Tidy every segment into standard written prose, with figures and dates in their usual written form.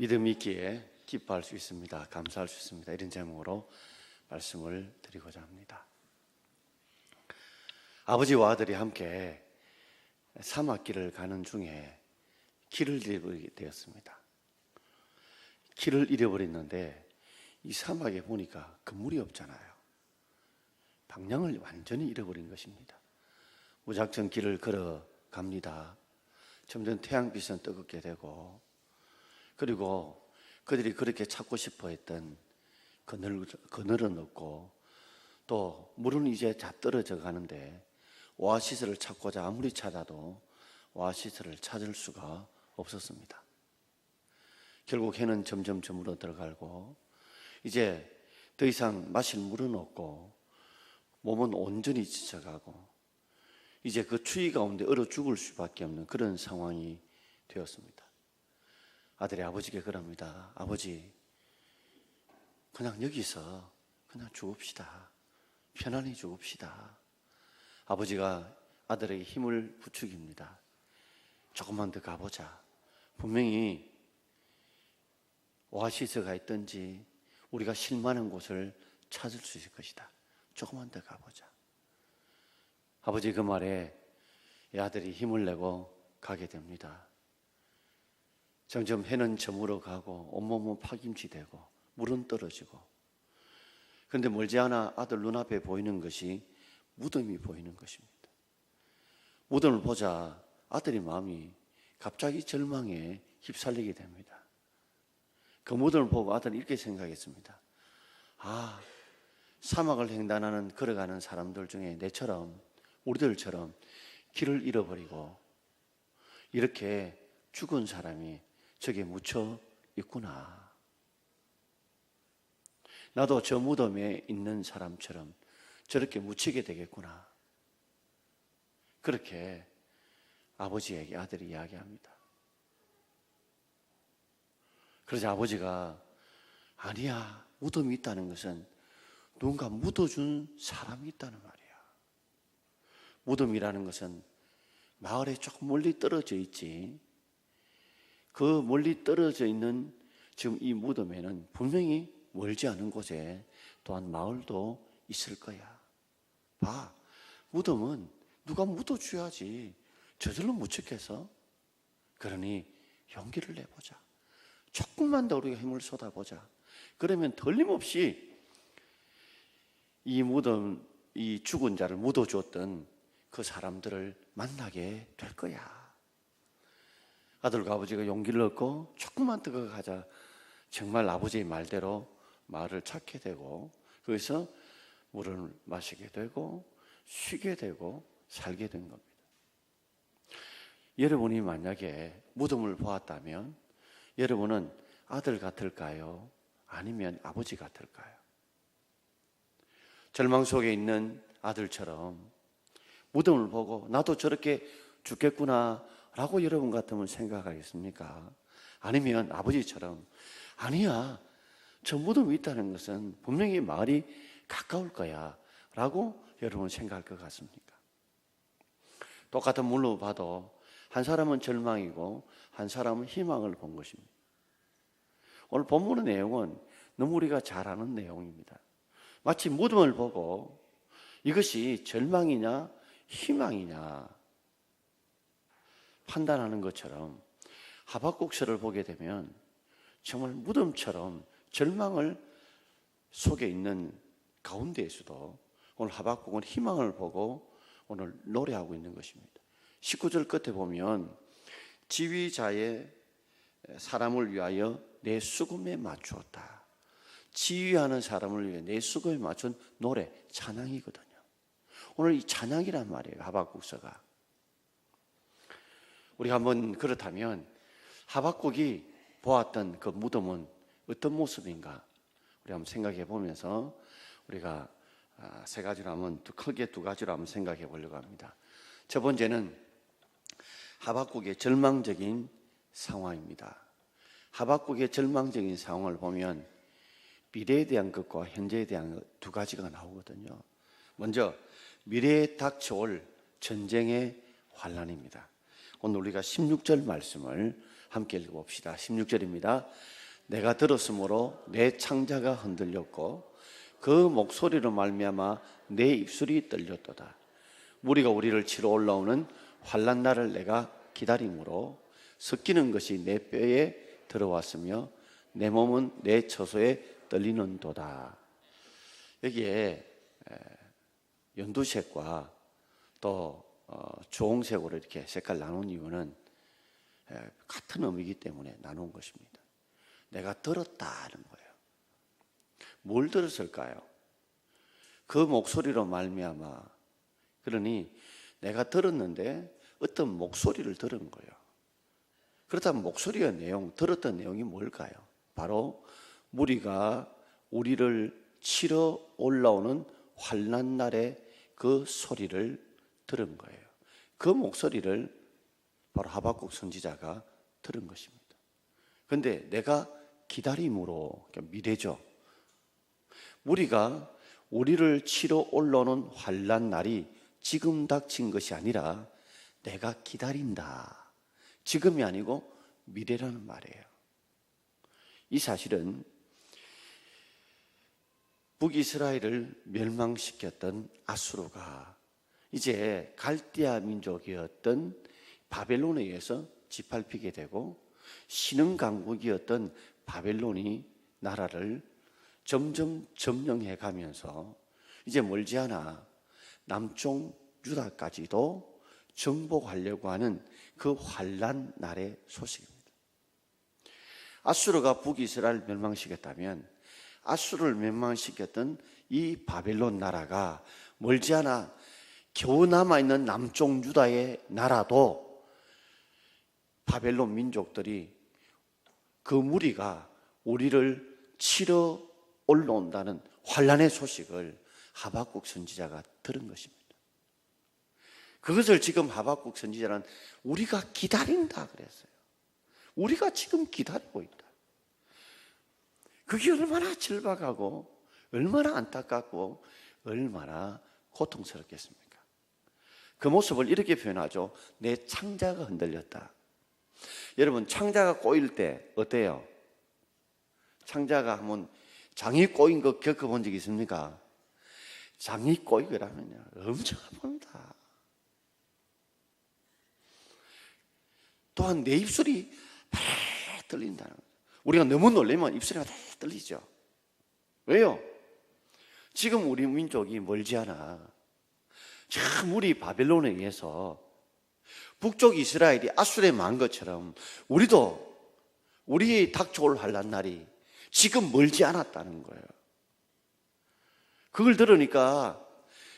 믿음 있기에 기뻐할 수 있습니다. 감사할 수 있습니다. 이런 제목으로 말씀을 드리고자 합니다. 아버지와 아들이 함께 사막길을 가는 중에 길을 잃어버리게 되었습니다. 길을 잃어버렸는데 이 사막에 보니까 건물이 없잖아요. 방향을 완전히 잃어버린 것입니다. 무작정 길을 걸어갑니다. 점점 태양빛은 뜨겁게 되고, 그리고 그들이 그렇게 찾고 싶어 했던 그늘은 없고, 또 물은 이제 다 떨어져 가는데 오아시스를 찾고자 아무리 찾아도 오아시스를 찾을 수가 없었습니다. 결국 해는 점점 저물어 들어가고, 이제 더 이상 마실 물은 없고, 몸은 온전히 지쳐가고, 이제 그 추위 가운데 얼어 죽을 수밖에 없는 그런 상황이 되었습니다. 아들이 아버지께 그럽니다. 아버지, 그냥 여기서 그냥 죽읍시다. 편안히 죽읍시다. 아버지가 아들에게 힘을 부축입니다. 조금만 더 가보자. 분명히 오아시스가 있든지 우리가 실만한 곳을 찾을 수 있을 것이다. 조금만 더 가보자. 아버지 그 말에 이 아들이 힘을 내고 가게 됩니다. 점점 해는 저물어 가고 온몸은 파김치되고 물은 떨어지고, 그런데 멀지 않아 아들 눈앞에 보이는 것이 무덤이 보이는 것입니다. 무덤을 보자 아들의 마음이 갑자기 절망에 휩쓸리게 됩니다. 그 무덤을 보고 아들은 이렇게 생각했습니다. 아, 사막을 횡단하는 걸어가는 사람들 중에 내처럼, 우리들처럼 길을 잃어버리고 이렇게 죽은 사람이 저기에 묻혀 있구나. 나도 저 무덤에 있는 사람처럼 저렇게 묻히게 되겠구나. 그렇게 아버지에게 아들이 이야기합니다. 그래서 아버지가, 아니야, 무덤이 있다는 것은 누군가 묻어준 사람이 있다는 말이야. 무덤이라는 것은 마을에 조금 멀리 떨어져 있지, 그 멀리 떨어져 있는 지금 이 무덤에는 분명히 멀지 않은 곳에 또한 마을도 있을 거야. 봐, 무덤은 누가 묻어줘야지 저절로 묻혔겠어? 그러니 용기를 내보자. 조금만 더 우리가 힘을 쏟아보자. 그러면 틀림없이 이 무덤, 이 죽은 자를 묻어주었던 그 사람들을 만나게 될 거야. 아들과 아버지가 용기를 얻고 조금만 더 가자. 정말 아버지의 말대로 마을을 찾게 되고, 거기서 물을 마시게 되고 쉬게 되고 살게 된 겁니다. 여러분이 만약에 무덤을 보았다면 여러분은 아들 같을까요? 아니면 아버지 같을까요? 절망 속에 있는 아들처럼 무덤을 보고 나도 저렇게 죽겠구나 라고 여러분 같으면 생각하겠습니까? 아니면 아버지처럼, 아니야, 저 무덤이 있다는 것은 분명히 마을이 가까울 거야 라고 여러분 생각할 것 같습니까? 똑같은 물로 봐도 한 사람은 절망이고 한 사람은 희망을 본 것입니다. 오늘 본문의 내용은 너무 우리가 잘 아는 내용입니다. 마치 무덤을 보고 이것이 절망이냐 희망이냐 판단하는 것처럼 하박국서를 보게 되면 정말 무덤처럼 절망을 속에 있는 가운데에서도 오늘 하박국은 희망을 보고 오늘 노래하고 있는 것입니다. 19절 끝에 보면 지휘자의 사람을 위하여 내 수금에 맞추었다. 지휘하는 사람을 위해 내 수금에 맞춘 노래, 찬양이거든요. 오늘 이 찬양이란 말이에요, 하박국서가. 우리가 한번 그렇다면 하박국이 보았던 그 무덤은 어떤 모습인가 우리 한번 생각해 보면서 우리가 세 가지로 한번 크게 두 가지로 한번 생각해 보려고 합니다. 첫 번째는 하박국의 절망적인 상황입니다. 하박국의 절망적인 상황을 보면 미래에 대한 것과 현재에 대한 것 두 가지가 나오거든요. 먼저 미래에 닥쳐올 전쟁의 환란입니다. 오늘 우리가 16절 말씀을 함께 읽어봅시다. 16절입니다. 내가 들었으므로 내 창자가 흔들렸고 그 목소리로 말미암아 내 입술이 떨렸도다. 무리가 우리를 치러 올라오는 환난 날을 내가 기다림으로 섞이는 것이 내 뼈에 들어왔으며 내 몸은 내 처소에 떨리는도다. 여기에 연두색과 또 주홍색으로 이렇게 색깔 나눈 이유는 같은 의미이기 때문에 나눈 것입니다. 내가 들었다는 거예요. 뭘 들었을까요? 그 목소리로 말미암아. 그러니 내가 들었는데 어떤 목소리를 들은 거예요. 그렇다면 목소리의 내용, 들었던 내용이 뭘까요? 바로 무리가 우리를 치러 올라오는 환난 날의 그 소리를 들은 거예요. 그 목소리를 바로 하박국 선지자가 들은 것입니다. 그런데 내가 기다림으로, 그러니까 미래죠. 우리가 우리를 치러 올라오는 환난 날이 지금 닥친 것이 아니라 내가 기다린다. 지금이 아니고 미래라는 말이에요. 이 사실은 북이스라엘을 멸망시켰던 아수르가 이제 갈대아 민족이었던 바벨론에 의해서 짓밟히게 되고 신흥강국이었던 바벨론이 나라를 점점 점령해 가면서 이제 멀지 않아 남쪽 유다까지도 정복하려고 하는 그 환난 날의 소식입니다. 아수르가 북이스라엘을 멸망시켰다면 아수르를 멸망시켰던 이 바벨론 나라가 멀지 않아 겨우 남아있는 남쪽 유다의 나라도 바벨론 민족들이 그 무리가 우리를 치러 올라온다는 환난의 소식을 하박국 선지자가 들은 것입니다. 그것을 지금 하박국 선지자는 우리가 기다린다 그랬어요. 우리가 지금 기다리고 있다. 그게 얼마나 절박하고 얼마나 안타깝고 얼마나 고통스럽겠습니까? 그 모습을 이렇게 표현하죠. 내 창자가 흔들렸다. 여러분, 창자가 꼬일 때 어때요? 창자가 한번 장이 꼬인 거 겪어본 적 있습니까? 장이 꼬이거라면요 엄청 아픕니다. 또한 내 입술이 떨린다는 거예요. 우리가 너무 놀라면 입술이 떨리죠. 왜요? 지금 우리 민족이 멀지 않아 참 우리 바벨론에 의해서 북쪽 이스라엘이 아수르에 망한 것처럼 우리도 우리의 닥쳐올 환난 날이 지금 멀지 않았다는 거예요. 그걸 들으니까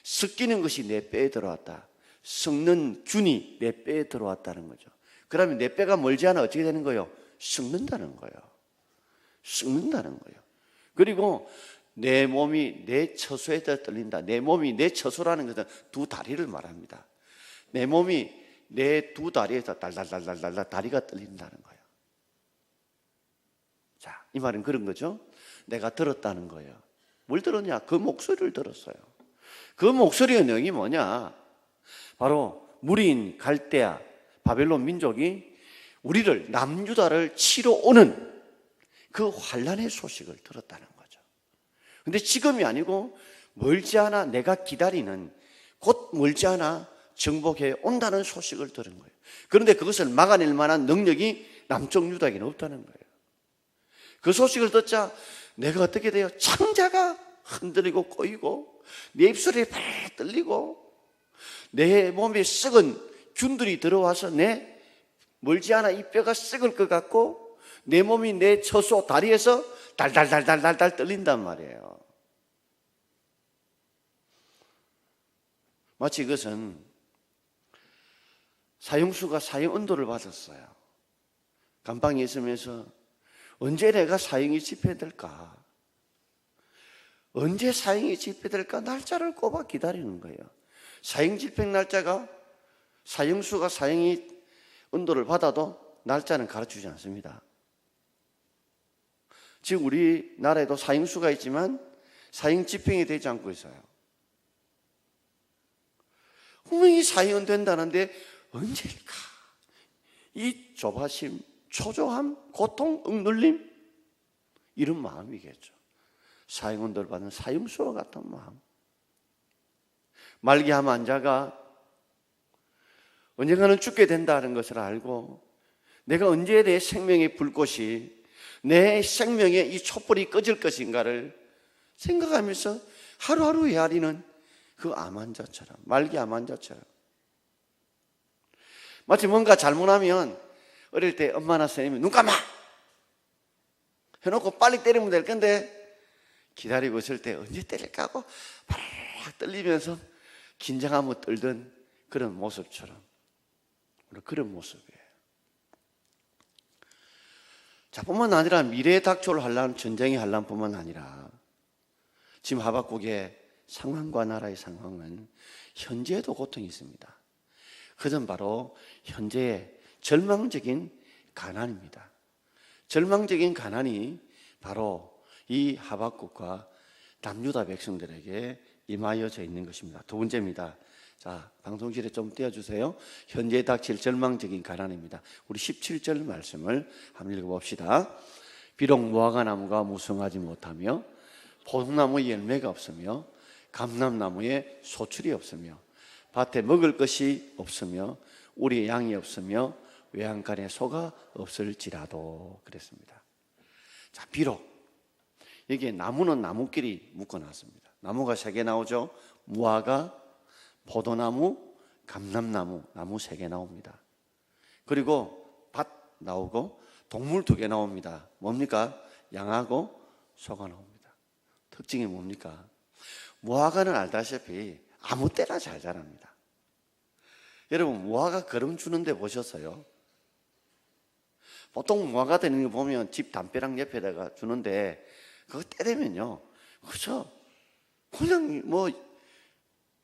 섞이는 것이 내 뼈에 들어왔다. 썩는 균이 내 뼈에 들어왔다는 거죠. 그러면 내 뼈가 멀지 않아 어떻게 되는 거예요? 썩는다는 거예요. 썩는다는 거예요. 그리고 내 몸이 내 처소에 떨린다. 내 몸이 내 처소라는 것은 두 다리를 말합니다. 내 몸이 내 두 다리에서 달달달달달 다리가 떨린다는 거예요. 자, 이 말은 그런 거죠. 내가 들었다는 거예요. 뭘 들었냐? 그 목소리를 들었어요. 그 목소리의 내용이 뭐냐? 바로 무리인 갈대아 바벨론 민족이 우리를 남유다를 치러 오는 그 환난의 소식을 들었다는 거죠. 근데 지금이 아니고 멀지 않아 내가 기다리는 곧 멀지 않아 정복해 온다는 소식을 들은 거예요. 그런데 그것을 막아낼 만한 능력이 남쪽 유다에게는 없다는 거예요. 그 소식을 듣자 내가 어떻게 돼요? 창자가 흔들리고 꼬이고 내 입술이 발 떨리고 내 몸에 썩은 균들이 들어와서 내 멀지 않아 이 뼈가 썩을 것 같고 내 몸이 내 처소 다리에서 달달달달달달 떨린단 말이에요. 마치 이것은 사형수가 사형 언도를 받았어요. 감방에 있으면서 언제 내가 사형이 집행될까? 언제 사형이 집행될까? 날짜를 꼽아 기다리는 거예요. 사형 집행 날짜가 사형수가 사형이 언도를 받아도 날짜는 가르치지 않습니다. 지금 우리나라에도 사형수가 있지만 사형 집행이 되지 않고 있어요. 분명히 사형은 된다는데 언제일까? 이 조바심, 초조함, 고통, 억눌림, 이런 마음이겠죠. 사형원들 받는 사형수와 같은 마음. 말기암 환자가 언젠가는 죽게 된다는 것을 알고 내가 언제 내 생명의 불꽃이, 내 생명의 이 촛불이 꺼질 것인가를 생각하면서 하루하루 헤아리는 그 암 환자처럼, 말기암 환자처럼. 마치 뭔가 잘못하면 어릴 때 엄마나 선생님이 눈 감아! 해놓고 빨리 때리면 될 건데 기다리고 있을 때 언제 때릴까 하고 바락 떨리면서 긴장하며 떨던 그런 모습처럼, 그런 모습이에요. 자, 뿐만 아니라 미래에 닥쳐올 환란, 전쟁의 환란뿐만 아니라 지금 하박국의 상황과 나라의 상황은 현재에도 고통이 있습니다. 그것은 바로 현재의 절망적인 가난입니다. 절망적인 가난이 바로 이 하박국과 남유다 백성들에게 임하여져 있는 것입니다. 두 번째입니다. 자, 방송실에 좀 띄워주세요. 현재에 닥칠 절망적인 가난입니다. 우리 17절 말씀을 한번 읽어봅시다. 비록 무화과나무가 무성하지 못하며 포도나무에 열매가 없으며 감람나무에 소출이 없으며 밭에 먹을 것이 없으며 우리의 양이 없으며 외양간에 소가 없을지라도 그랬습니다. 자, 비록 여기에 나무는 나무끼리 묶어놨습니다. 나무가 3개 나오죠. 무화과, 포도나무, 감람나무, 나무 3개 나옵니다. 그리고 밭 나오고 동물 2개 나옵니다. 뭡니까? 양하고 소가 나옵니다. 특징이 뭡니까? 무화과는 알다시피 아무 때나 잘 자랍니다. 여러분, 무화과 거름 주는데 보셨어요? 보통 무화과 되는 거 보면 집 담벼락 옆에다가 주는데 그거 때 되면요, 그죠? 그냥 뭐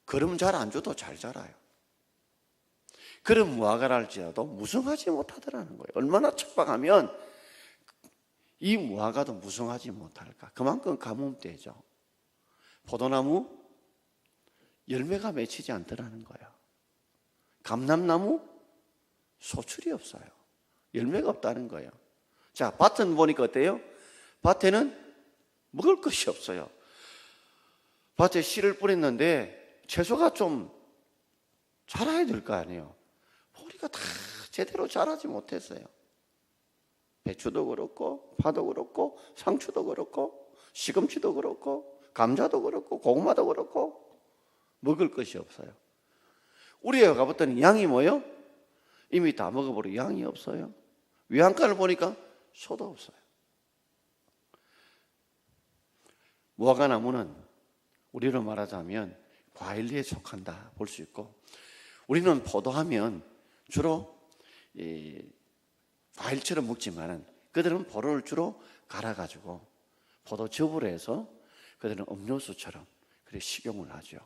거름 잘 안 줘도 잘 자라요. 그런 무화과라 할지라도 무성하지 못하더라는 거예요. 얼마나 척박하면 이 무화과도 무성하지 못할까? 그만큼 가뭄때죠. 포도나무 열매가 맺히지 않더라는 거예요. 감람나무 소출이 없어요. 열매가 없다는 거예요. 자, 밭은 보니까 어때요? 밭에는 먹을 것이 없어요. 밭에 씨를 뿌렸는데 채소가 좀 자라야 될 거 아니에요. 보니까 다 제대로 자라지 못했어요. 배추도 그렇고 파도 그렇고 상추도 그렇고 시금치도 그렇고 감자도 그렇고 고구마도 그렇고 먹을 것이 없어요. 우리에 가봤더니 양이 뭐예요? 이미 다 먹어버려. 양이 없어요. 외양간을 보니까 소도 없어요. 무화과 나무는 우리로 말하자면 과일리에 속한다 볼 수 있고, 우리는 포도하면 주로 과일처럼 먹지만 그들은 포도를 주로 갈아가지고 포도즙으로 해서 그들은 음료수처럼 그렇게 식용을 하죠.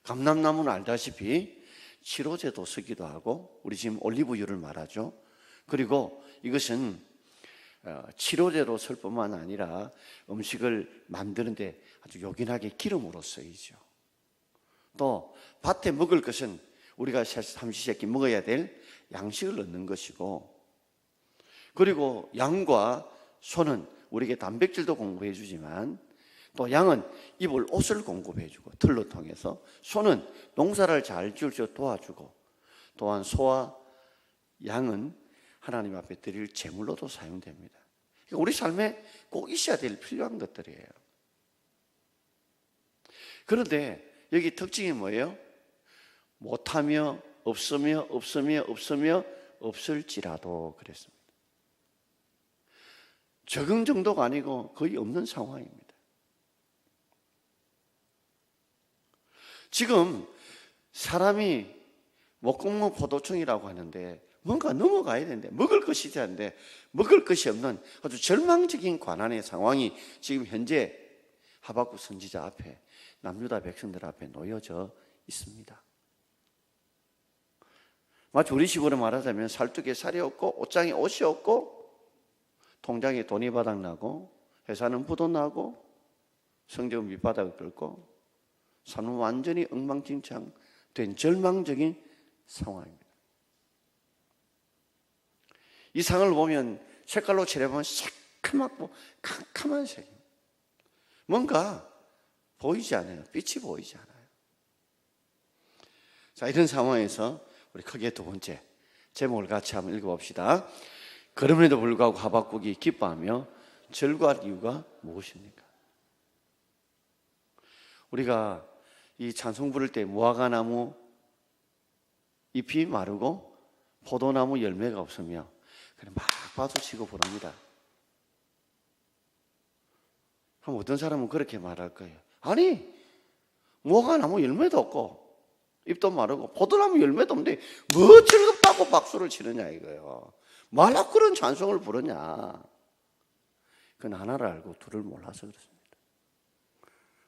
감람나무는 알다시피 치료제도 쓰기도 하고, 우리 지금 올리브유를 말하죠. 그리고 이것은 치료제로 쓸 뿐만 아니라 음식을 만드는데 아주 요긴하게 기름으로 쓰이죠. 또 밭에 먹을 것은 우리가 삼시세끼 먹어야 될 양식을 얻는 것이고, 그리고 양과 소는 우리에게 단백질도 공급해 주지만 또 양은 입을 옷을 공급해 주고 틀로 통해서, 소는 농사를 잘 지을 수 도와주고, 또한 소와 양은 하나님 앞에 드릴 제물로도 사용됩니다. 그러니까 우리 삶에 꼭 있어야 될 필요한 것들이에요. 그런데 여기 특징이 뭐예요? 못하며 없으며 없을지라도 그랬습니다. 적응 정도가 아니고 거의 없는 상황입니다. 지금 사람이 목공무 포도청이라고 하는데 뭔가 넘어가야 되는데, 먹을 것이 있어야 하는데 먹을 것이 없는 아주 절망적인 고난의 상황이 지금 현재 하박국 선지자 앞에, 남유다 백성들 앞에 놓여져 있습니다. 마치 우리식으로 말하자면 살뚝에 살이 없고 옷장에 옷이 없고 통장에 돈이 바닥나고 회사는 부도나고 성적은 밑바닥을 긁고 삶은 완전히 엉망진창된 절망적인 상황입니다. 이 상을 보면 색깔로 칠해보면 새카맣고 캄캄한 색. 뭔가 보이지 않아요. 빛이 보이지 않아요. 자, 이런 상황에서 우리 크게 두 번째 제목을 같이 한번 읽어봅시다. 그럼에도 불구하고 하박국이 기뻐하며 절구할 이유가 무엇입니까? 우리가 이 찬송 부를 때 무화과나무 잎이 마르고 포도나무 열매가 없으며 그냥 막 박수치고 부릅니다. 그럼 어떤 사람은 그렇게 말할 거예요. 아니, 무화과나무 열매도 없고 잎도 마르고 포도나무 열매도 없는데 뭐 즐겁다고 박수를 치느냐 이거예요. 말라 그런 찬송을 부르냐. 그건 하나를 알고 둘을 몰라서 그렇습니다.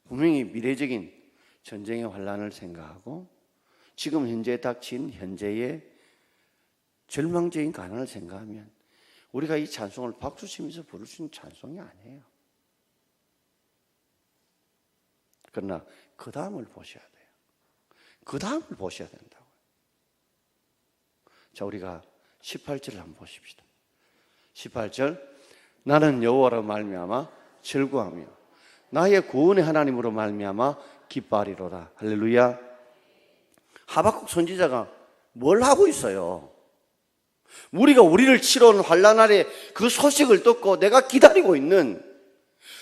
분명히 미래적인 전쟁의 환란을 생각하고 지금 현재 닥친 현재의 절망적인 가난을 생각하면 우리가 이 찬송을 박수치면서 부를 수 있는 찬송이 아니에요. 그러나 그 다음을 보셔야 돼요. 그 다음을 보셔야 된다고요. 자, 우리가 18절을 한번 보십시다. 18절, 나는 여호와로 말미암아 절구하며 나의 구원의 하나님으로 말미암아 기뻐하리로다. 할렐루야. 하박국 선지자가 뭘 하고 있어요? 우리를 치러 온 환난 아래 그 소식을 듣고 내가 기다리고 있는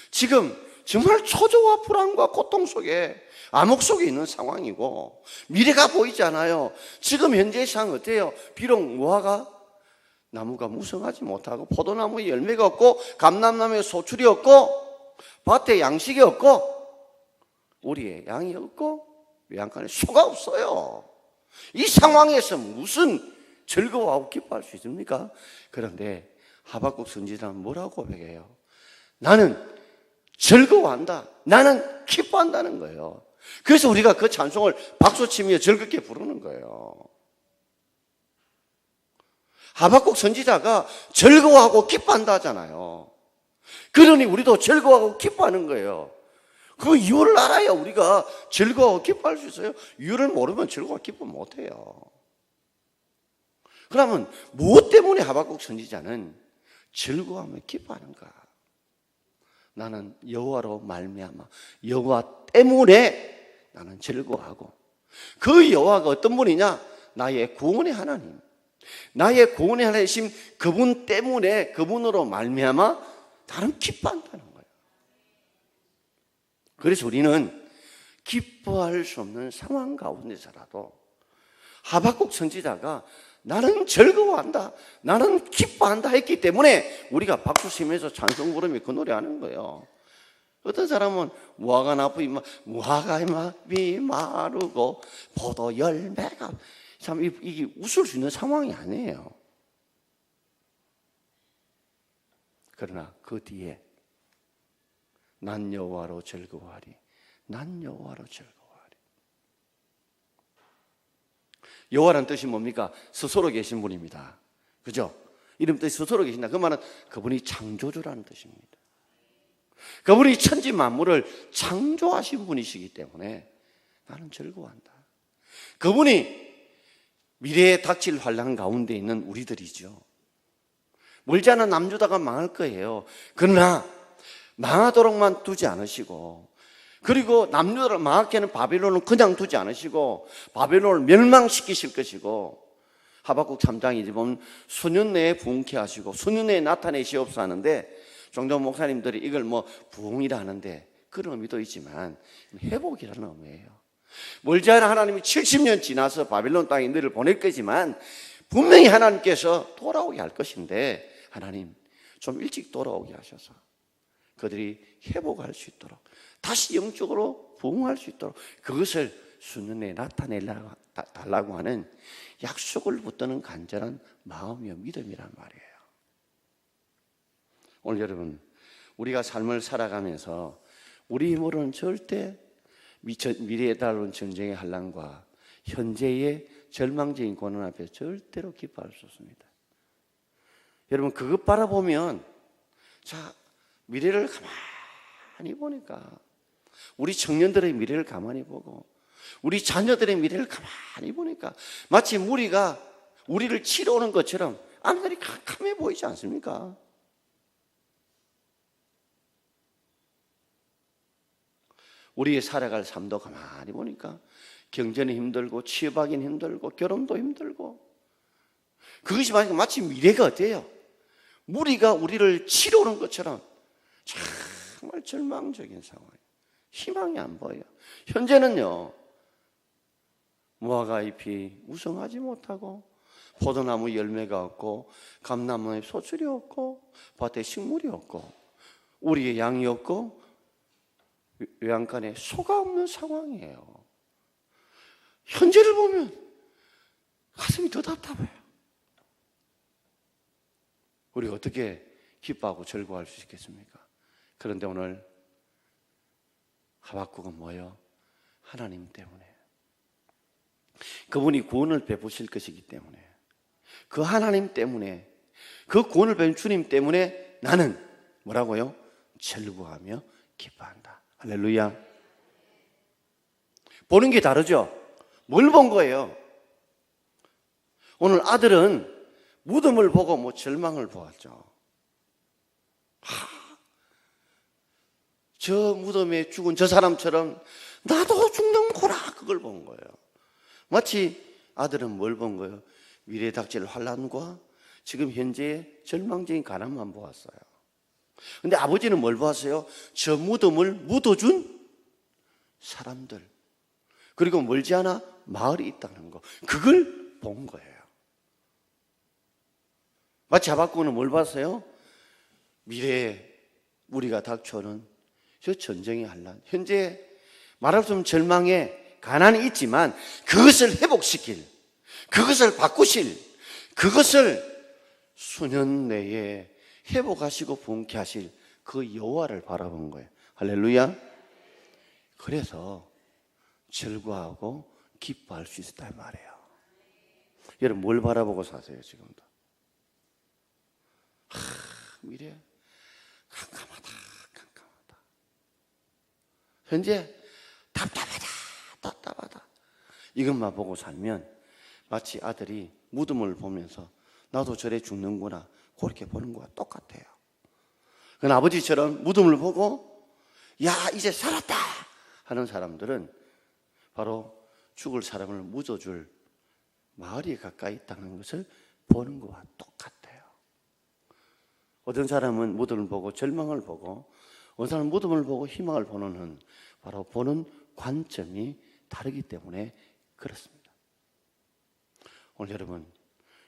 지금 정말 초조와 불안과 고통 속에 암흑 속에 있는 상황이고 미래가 보이지 않아요. 지금 현재의 상황 어때요? 비록 무화과 나무가 무성하지 못하고 포도나무에 열매가 없고 감람나무에 소출이 없고 밭에 양식이 없고 우리의 양이 없고 외양간에 소가 없어요. 이 상황에서 무슨 즐거워하고 기뻐할 수 있습니까? 그런데 하박국 선지자는 뭐라고 고백해요? 나는 즐거워한다. 나는 기뻐한다는 거예요. 그래서 우리가 그 찬송을 박수치며 즐겁게 부르는 거예요. 하박국 선지자가 즐거워하고 기뻐한다 하잖아요. 그러니 우리도 즐거워하고 기뻐하는 거예요. 그 이유를 알아야 우리가 즐거워하고 기뻐할 수 있어요. 이유를 모르면 즐거워하고 기뻐 못해요. 그러면 무엇 때문에 하박국 선지자는 즐거워하며 기뻐하는가? 나는 여호와로 말미암아 여호와 때문에 나는 즐거워하고 그 여호와가 어떤 분이냐? 나의 구원의 하나님, 나의 구원의 하나님 그분 때문에 그분으로 말미암아 나는 기뻐한다는 거예요. 그래서 우리는 기뻐할 수 없는 상황 가운데서라도 하박국 선지자가 나는 즐거워한다, 나는 기뻐한다 했기 때문에 우리가 박수 치면서 찬송 부르며 그 노래하는 거예요. 어떤 사람은 무화과 나무잎이 마르고 포도 열매가 참 이게 웃을 수 있는 상황이 아니에요. 그러나 그 뒤에 난 여호와로 즐거워하리, 난 여호와로 즐거워하리. 여호와라는 뜻이 뭡니까? 스스로 계신 분입니다. 그죠? 이름 뜻이 스스로 계신다. 그 말은 그분이 창조주라는 뜻입니다. 그분이 천지 만물을 창조하신 분이시기 때문에 나는 즐거워한다. 그분이 미래에 닥칠 환난 가운데 있는 우리들이죠. 멀지 않은 남유다가 망할 거예요. 그러나 망하도록만 두지 않으시고, 그리고 남유다를 망하게 하는 바벨론은 그냥 두지 않으시고 바벨론을 멸망시키실 것이고, 하박국 3장에 보면 수년 내에 부흥케 하시고 수년 내에 나타내시옵소서 하는데, 종종 목사님들이 이걸 부흥이라 하는데 그런 의미도 있지만 회복이라는 의미예요. 멀지 않은 하나님이 70년 지나서 바벨론 땅에 너희를 보낼 거지만 분명히 하나님께서 돌아오게 할 것인데, 하나님 좀 일찍 돌아오게 하셔서 그들이 회복할 수 있도록, 다시 영적으로 부흥할 수 있도록 그것을 수년에 나타내달라고 하는 약속을 붙드는 간절한 마음이요 믿음이란 말이에요. 오늘 여러분, 우리가 삶을 살아가면서 우리 힘으로는 절대 미래에 따른 전쟁의 환난과 현재의 절망적인 고난 앞에 절대로 기뻐할 수 없습니다. 여러분, 그것 바라보면, 자, 미래를 가만히 보니까, 우리 청년들의 미래를 가만히 보고 우리 자녀들의 미래를 가만히 보니까 마치 무리가 우리를 치러 오는 것처럼 아내들이 캄캄해 보이지 않습니까? 우리의 살아갈 삶도 가만히 보니까 경제는 힘들고 취업하기는 힘들고 결혼도 힘들고, 그것이 마치 미래가 어때요? 무리가 우리를 치러오는 것처럼 정말 절망적인 상황이에요. 희망이 안 보여요. 현재는요, 무화과 잎이 우성하지 못하고 포도나무 열매가 없고 감나무에 소출이 없고 밭에 식물이 없고 우리의 양이 없고 외양간에 소가 없는 상황이에요. 현재를 보면 가슴이 더 답답해요. 우리가 어떻게 기뻐하고 즐거워할 수 있겠습니까? 그런데 오늘 하박국은 뭐예요? 하나님 때문에, 그분이 구원을 베푸실 것이기 때문에, 그 하나님 때문에, 그 구원을 베푸신 주님 때문에 나는 뭐라고요? 즐거워하며 기뻐한다. 할렐루야. 보는 게 다르죠? 뭘 본 거예요? 오늘 아들은 무덤을 보고 절망을 보았죠. 저 무덤에 죽은 저 사람처럼 나도 죽는구나, 그걸 본 거예요. 마치 아들은 뭘 본 거예요? 미래에 닥칠 환난과 지금 현재의 절망적인 가난만 보았어요. 근데 아버지는 뭘 보았어요? 저 무덤을 묻어준 사람들, 그리고 멀지 않아 마을이 있다는 거, 그걸 본 거예요. 마치 하박국은 뭘 봤어요? 미래에 우리가 닥쳐오는 저 전쟁의 환난, 현재 말할 수 없는 절망에 가난이 있지만 그것을 회복시킬, 그것을 바꾸실, 그것을 수년 내에 회복하시고 부흥케 하실 그 여호와를 바라본 거예요. 할렐루야. 그래서 즐거워하고 기뻐할 수 있었다 말이에요. 여러분 뭘 바라보고 사세요 지금도? 미래 캄캄하다. 현재 답답하다. 이것만 보고 살면 마치 아들이 무덤을 보면서 나도 저래 죽는구나, 그렇게 보는 거와 똑같아요. 그러나 아버지처럼 무덤을 보고 야 이제 살았다 하는 사람들은 바로 죽을 사람을 묻어줄 마을이 가까이 있다는 것을 보는 것과 똑같아요. 어떤 사람은 무덤을 보고 절망을 보고, 어떤 사람은 무덤을 보고 희망을 보는, 바로 보는 관점이 다르기 때문에 그렇습니다. 오늘 여러분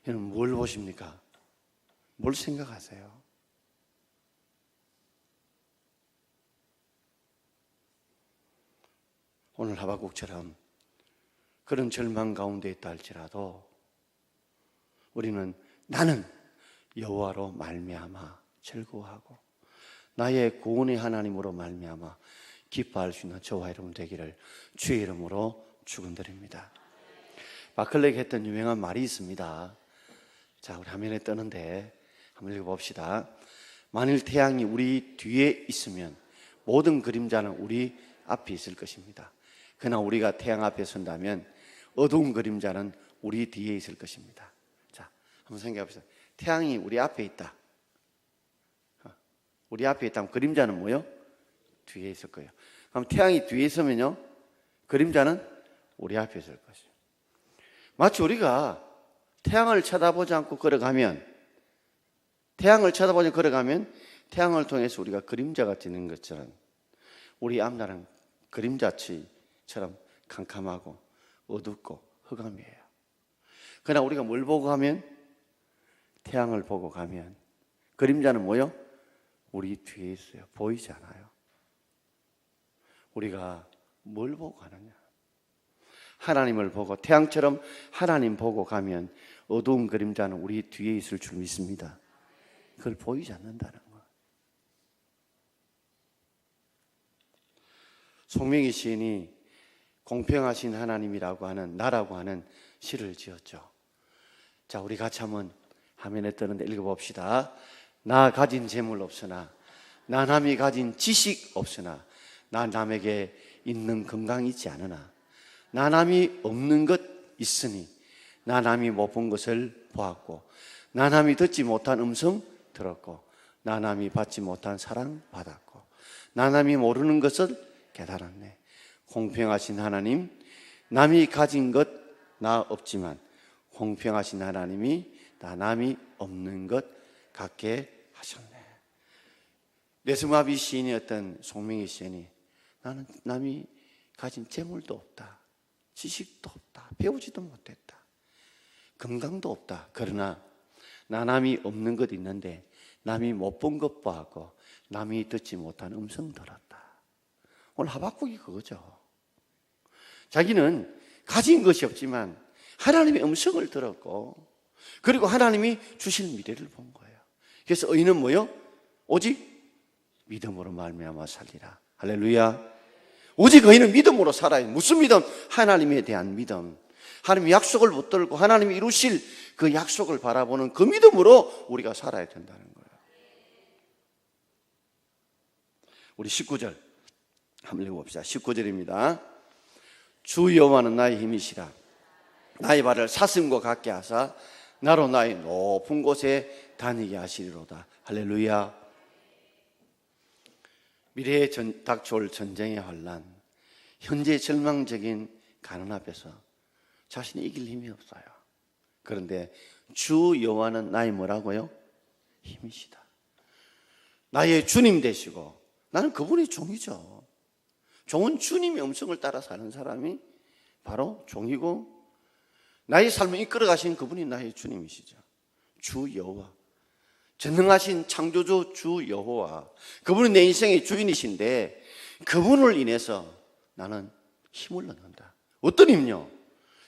뭘 보십니까? 뭘 생각하세요? 오늘 하박국처럼 그런 절망 가운데 있다 할지라도 우리는 나는 여호와로 말미암아 즐거워하고 나의 구원의 하나님으로 말미암아 기뻐할 수 있는 저와 여러분 되기를 주의 이름으로 축원드립니다. 마클렉이 했던 유명한 말이 있습니다. 자, 우리 화면에 뜨는데 한번 읽어봅시다. 만일 태양이 우리 뒤에 있으면 모든 그림자는 우리 앞에 있을 것입니다. 그러나 우리가 태양 앞에 선다면 어두운 그림자는 우리 뒤에 있을 것입니다. 자, 한번 생각해 보세요. 태양이 우리 앞에 있다. 우리 앞에 있다면 그림자는 뭐요? 뒤에 있을 거예요. 그럼 태양이 뒤에 있으면요, 그림자는 우리 앞에 있을 것이에요. 마치 우리가 태양을 쳐다보지 않고 걸어가면, 태양을 태양을 통해서 우리가 그림자가 되는 것처럼 우리 앞날은 그림자처럼 캄캄하고 어둡고 흑암이에요. 그러나 우리가 뭘 보고 가면, 태양을 보고 가면 그림자는 뭐요? 우리 뒤에 있어요. 보이지 않아요. 우리가 뭘 보고 가느냐? 하나님을 보고, 태양처럼 하나님 보고 가면 어두운 그림자는 우리 뒤에 있을 줄 믿습니다. 그걸 보이지 않는다는 거. 송명희 시인이 공평하신 하나님이라고 하는, 나라고 하는 시를 지었죠. 자, 우리 같이 한번 화면에 뜨는데 읽어봅시다. 나 가진 재물 없으나, 나 남이 가진 지식 없으나, 나 남에게 있는 건강 있지 않으나, 나 남이 없는 것 있으니, 나 남이 못 본 것을 보았고, 나남이 듣지 못한 음성 들었고, 나남이 받지 못한 사랑 받았고, 나남이 모르는 것을 깨달았네. 공평하신 하나님, 남이 가진 것 나 없지만 공평하신 하나님이 나 남이 없는 것 갖게 하셨네. 레스마비 시인이었던 송명희 시인이 나는 남이 가진 재물도 없다, 지식도 없다, 배우지도 못했다, 건강도 없다. 그러나 나 남이 없는 것 있는데 남이 못 본 것 보고 남이 듣지 못한 음성 들었다. 오늘 하박국이 그거죠. 자기는 가진 것이 없지만 하나님의 음성을 들었고, 그리고 하나님이 주실 미래를 본 거예요. 그래서 의인은 뭐요? 오직 믿음으로 말미암아 살리라. 할렐루야. 오직 의인은 믿음으로 살아요. 무슨 믿음? 하나님에 대한 믿음. 하나님의 약속을 붙들고 하나님이 이루실 그 약속을 바라보는 그 믿음으로 우리가 살아야 된다는 거예요. 우리 19절 한번 읽어봅시다. 19절입니다. 주 여호와는 나의 힘이시라. 나의 발을 사슴과 같게 하사 나로 나의 높은 곳에 다니게 하시리로다. 할렐루야. 미래에 닥쳐올 전쟁의 환난, 현재 절망적인 가난 앞에서 자신이 이길 힘이 없어요. 그런데 주 여호와는 나의 뭐라고요? 힘이시다. 나의 주님 되시고, 나는 그분이 종이죠. 종은 주님의 음성을 따라 사는 사람이 바로 종이고, 나의 삶을 이끌어 가신 그분이 나의 주님이시죠. 주 여호와, 전능하신 창조주 주 여호와, 그분이 내 인생의 주인이신데 그분을 인해서 나는 힘을 얻는다. 어떤 힘요?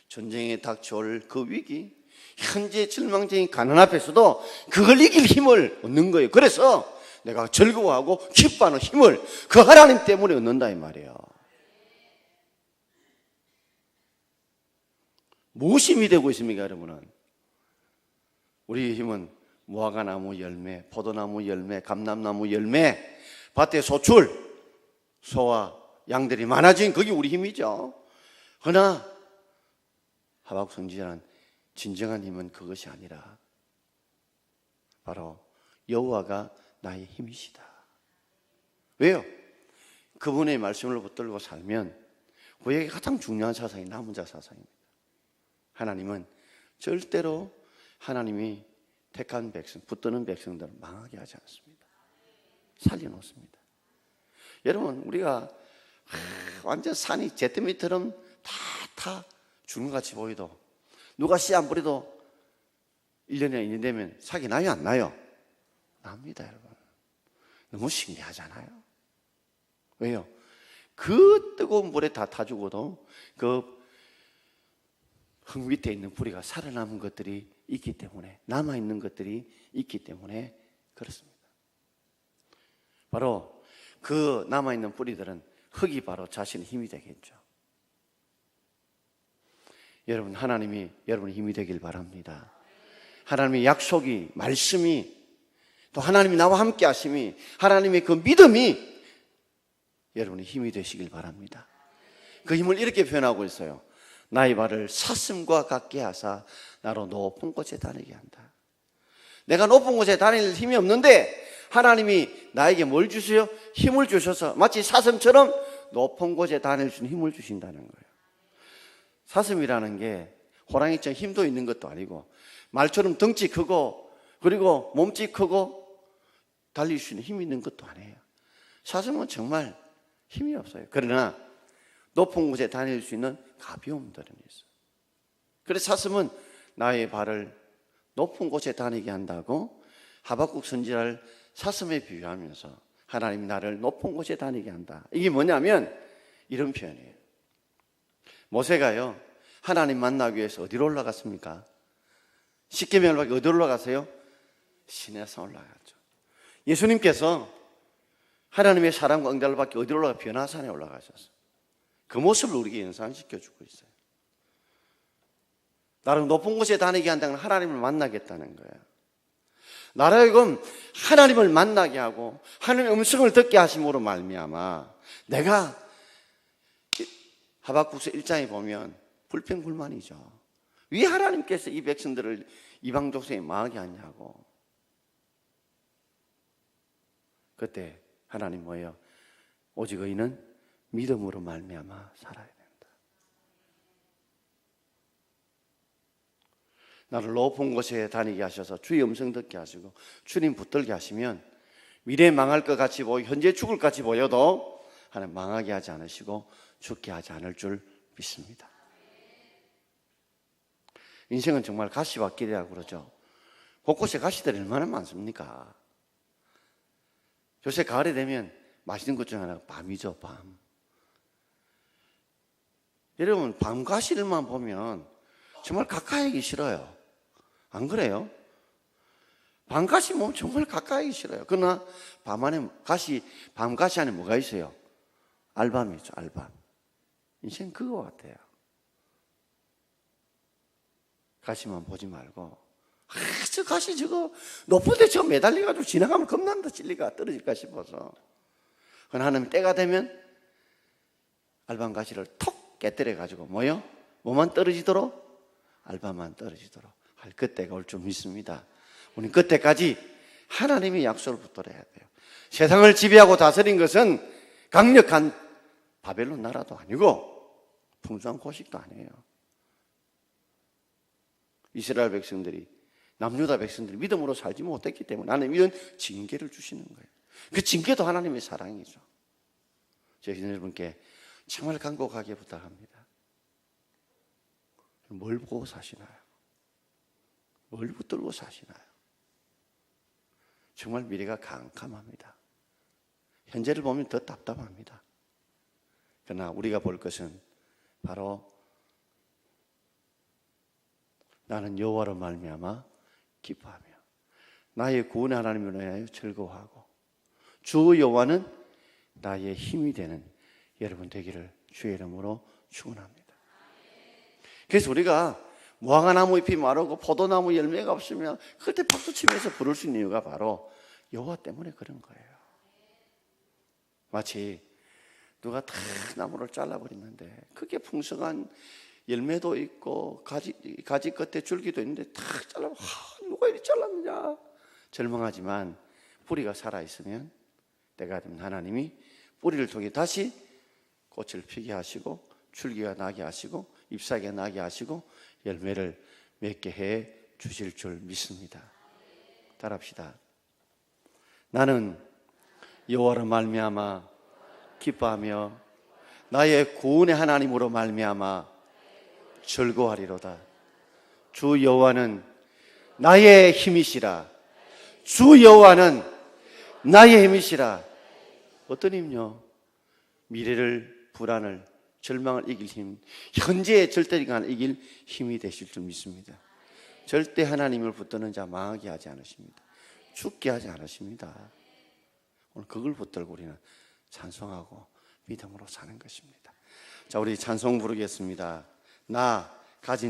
전쟁에 닥쳐올 그 위기, 현재 절망적인 가난 앞에서도 그걸 이길 힘을 얻는 거예요. 그래서 내가 즐거워하고 기뻐하는 힘을 그 하나님 때문에 얻는다 이 말이에요. 무엇이 힘이 되고 있습니까, 여러분은? 우리의 힘은 무화과나무 열매, 포도나무 열매, 감람나무 열매, 밭에 소출, 소와 양들이 많아진 그게 우리 힘이죠. 그러나 하박국 선지자는 진정한 힘은 그것이 아니라 바로 여호와가 나의 힘이시다. 왜요? 그분의 말씀을 붙들고 살면 우리에게 가장 중요한 사상이 남은 자 사상입니다. 하나님은 절대로 하나님이 택한 백성, 붙드는 백성들을 망하게 하지 않습니다. 살려놓습니다. 여러분, 우리가 완전 산이 제트미처럼 다 주는 것 같이 보이도, 누가 씨 안 뿌려도 1년이나 2년 되면 사기 나요, 안 나요? 납니다, 여러분. 너무 신기하잖아요. 왜요? 그 뜨거운 물에 다 타죽어도 그 흙 밑에 있는 뿌리가 살아남은 것들이 있기 때문에, 남아있는 것들이 있기 때문에 그렇습니다. 바로 그 남아있는 뿌리들은 흙이 바로 자신의 힘이 되겠죠. 여러분, 하나님이 여러분의 힘이 되길 바랍니다. 하나님의 약속이, 말씀이, 또 하나님이 나와 함께 하심이, 하나님의 그 믿음이 여러분의 힘이 되시길 바랍니다. 그 힘을 이렇게 표현하고 있어요. 나의 발을 사슴과 같게 하사 나로 높은 곳에 다니게 한다. 내가 높은 곳에 다닐 힘이 없는데 하나님이 나에게 뭘 주세요? 힘을 주셔서 마치 사슴처럼 높은 곳에 다닐 수 있는 힘을 주신다는 거예요. 사슴이라는 게 호랑이처럼 힘도 있는 것도 아니고, 말처럼 덩치 크고 그리고 몸집 크고 달릴 수 있는 힘이 있는 것도 아니에요. 사슴은 정말 힘이 없어요. 그러나 높은 곳에 다닐 수 있는 가벼움들은 있어요. 그래서 사슴은 나의 발을 높은 곳에 다니게 한다고 하박국 선지자를 사슴에 비유하면서 하나님이 나를 높은 곳에 다니게 한다. 이게 뭐냐면 이런 표현이에요. 모세가요, 하나님 만나기 위해서 어디로 올라갔습니까? 십계명을 받기 어디로 올라가세요? 시내산 올라갔죠. 예수님께서 하나님의 사랑과 응답을 받기 어디로 올라가? 변화산에 올라가셨어요. 그 모습을 우리에게 연상시켜주고 있어요. 나를 높은 곳에 다니게 한다는 하나님을 만나겠다는 거예요. 나를 하여금 하나님을 만나게 하고 하나님의 음성을 듣게 하심으로 말미암아 내가, 하박국서 1장에 보면 불평불만이죠. 왜 하나님께서 이 백성들을 이방 족속이 망하게 하냐고. 그때 하나님 뭐예요? 오직 의인은 믿음으로 말미암아 살아야 된다. 나를 높은 곳에 다니게 하셔서 주의 음성 듣게 하시고 주님 붙들게 하시면 미래에 망할 것 같이 보여 현재 죽을 것 같이 보여도 하나님 망하게 하지 않으시고 죽게 하지 않을 줄 믿습니다. 인생은 정말 가시밭길이라고 그러죠. 곳곳에 가시들이 얼마나 많습니까? 요새 가을이 되면 맛있는 것 중 하나가 밤이죠. 밤. 여러분 밤가시들만 보면 정말 가까이 하기 싫어요. 안 그래요? 밤가시 보면 정말 가까이 하기 싫어요. 그러나 밤가시 안에 뭐가 있어요? 알밤이죠. 알밤. 인생 그거 같아요. 가시만 보지 말고 저 가시 저거 높은 데 저거 매달려가지고 지나가면 겁난다. 진리가 떨어질까 싶어서. 그러나 하나님 때가 되면 알밤 가시를 톡 깨뜨려가지고 뭐요? 뭐만 떨어지도록? 알밤만 떨어지도록 할 그때가 올 줄 믿습니다. 우리는 그때까지 하나님의 약속을 붙들어야 돼요. 세상을 지배하고 다스린 것은 강력한 바벨론 나라도 아니고 풍성한 고식도 아니에요. 이스라엘 백성들이 남유다 백성들이 믿음으로 살지 못했기 때문에 하나님 이런 징계를 주시는 거예요. 그 징계도 하나님의 사랑이죠. 저희 여러분께 정말 간곡하게 부탁합니다. 뭘 보고 사시나요? 뭘 붙들고 사시나요? 정말 미래가 캄캄합니다. 현재를 보면 더 답답합니다. 그러나 우리가 볼 것은 바로 나는 여호와로 말미암아 기뻐하며 나의 구원의 하나님을 위하여 즐거워하고 주 여호와는 나의 힘이 되는 여러분 되기를 주의 이름으로 축원합니다. 그래서 우리가 무화과나무 잎이 마르고 포도나무 열매가 없으면 그때 박수치면서 부를 수 있는 이유가 바로 여호와 때문에 그런 거예요. 마치 누가 다 나무를 잘라버리는데 그게 풍성한 열매도 있고 가지 끝에 줄기도 있는데 다 잘라 누가 이리 잘랐느냐 절망하지만 뿌리가 살아있으면 때가 되면 하나님이 뿌리를 통해 다시 꽃을 피게 하시고 줄기가 나게 하시고 잎사귀가 나게 하시고 열매를 맺게 해 주실 줄 믿습니다. 따라합시다. 나는 여호와로 말미암아 기뻐하며 나의 구원의 하나님으로 말미암아 즐거워하리로다. 주 여호와는 나의 힘이시라. 주 여호와는 나의 힘이시라. 어떤 힘요? 미래를, 불안을, 절망을 이길 힘, 현재의 절대감을 이길 힘이 되실 줄 믿습니다. 절대 하나님을 붙드는 자 망하게 하지 않으십니다. 죽게 하지 않으십니다. 오늘 그걸 붙들고 우리는 찬송하고 믿음으로 사는 것입니다. 자, 우리 찬송 부르겠습니다. 나 가진